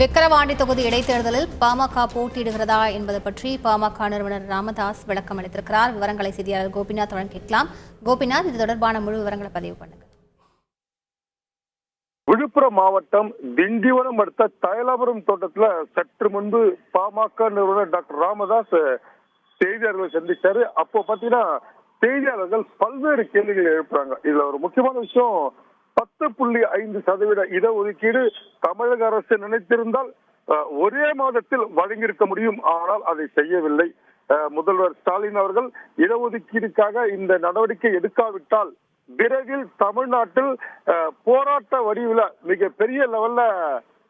விக்கிரவாண்டி தொகுதி இடைத்தேர்தலில் பாமக போட்டியிடுகிறதா என்பது பற்றி பாமக நிறுவனர் ராமதாஸ் விளக்கம் அளித்திருக்கிறார். விவரங்களை செய்தியாளர் கோபிநாத் வழங்க கேட்கலாம். கோபிநாத், இது தொடர்பான முழு விவரங்களை பதிவு பண்ணுங்க. விழுப்புரம் மாவட்டம் திண்டிவனம் அடுத்த தைலாபுரம் தோட்டத்துல சற்று முன்பு பாமக நிறுவனர் டாக்டர் ராமதாஸ் செய்தியாளர்களை சந்திச்சாரு. அப்போ பாத்தீங்கன்னா செய்தியாளர்கள் பல்வேறு கேள்விகளை எழுப்புறாங்க. இதுல ஒரு முக்கியமான விஷயம், 10.5% இடஒதுக்கீடு தமிழக அரசு நினைத்திருந்தால் ஒரே மாதத்தில் வழங்கியிருக்க முடியும். ஆனால் அதை செய்யவில்லை. முதல்வர் ஸ்டாலின் அவர்கள் இடஒதுக்கீடுக்காக இந்த நடவடிக்கை எடுக்காவிட்டால் விரைவில் தமிழ்நாட்டில் போராட்ட வடிவில் மிக பெரிய லெவல்ல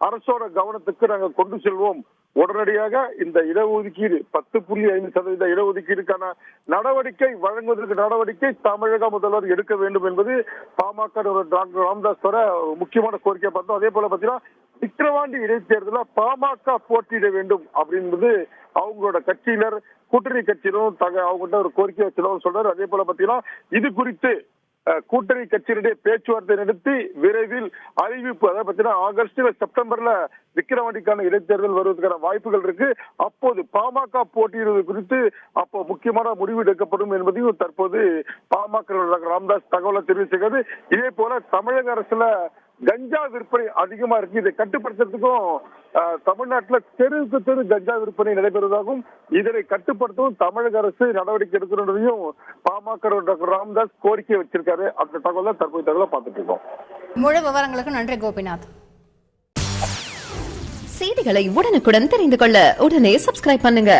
அரசோட கவனத்துக்கு நாங்கள் கொண்டு செல்வோம். உடனடியாக இந்த இடஒதுக்கீடு 10.5% இடஒதுக்கீடுக்கான நடவடிக்கை வழங்குவதற்கு நடவடிக்கை தமிழக முதல்வர் எடுக்க வேண்டும் என்பது பாமக டாக்டர் ராமதாஸ் முக்கியமான கோரிக்கை பார்த்தோம். அதே போல பாத்தீங்கன்னா விக்கிரவாண்டி இடைத்தேர்தலில் பாமக போட்டியிட வேண்டும் அப்படின்றது அவங்களோட கட்சியினர் கூட்டணி கட்சியினரும் அவங்ககிட்ட ஒரு கோரிக்கை வச்சிருந்தோம் சொல்றாரு. அதே போல பாத்தீங்கன்னா இது குறித்து கூட்டணி கட்சியினுடைய பேச்சுவார்த்தை நடத்தி விரைவில் அறிவிப்பு, அதாவது பாத்தீங்கன்னா ஆகஸ்ட் செப்டம்பர்ல விக்கிரவாண்டிக்கான இடைத்தேர்தல் வருவதற்கான வாய்ப்புகள் இருக்கு. அப்போது பாமக போட்டியிடுவது குறித்து அப்போ முக்கியமான முடிவு எடுக்கப்படும் என்பதையும் தற்போது பாமக ராமதாஸ் தகவலை தெரிவிச்சிருக்கிறது. இதே போல தமிழக அரசுல கஞ்சா விற்பனை அதிகமா இருக்கு. இதை கட்டுப்படுத்துறதுக்கும் தமிழ்நாட்டில் தெருவுக்கு தெரு கஞ்சா விற்பனை நடைபெறுவதாகவும் இதனை கட்டுப்படுத்தவும் தமிழக அரசு நடவடிக்கை எடுக்கணும்ன்றதையும் பாமக டாக்டர் ராமதாஸ் கோரிக்கை வச்சிருக்காரு. அந்த தகவலை தற்போது தகவலை பார்த்துட்டு இருக்கோம். முழு விவரங்களுக்கு நன்றி கோபிநாத். செய்திகளை உடனுக்குடன் தெரிந்து கொள்ள உடனே சப்ஸ்கிரைப் பண்ணுங்க.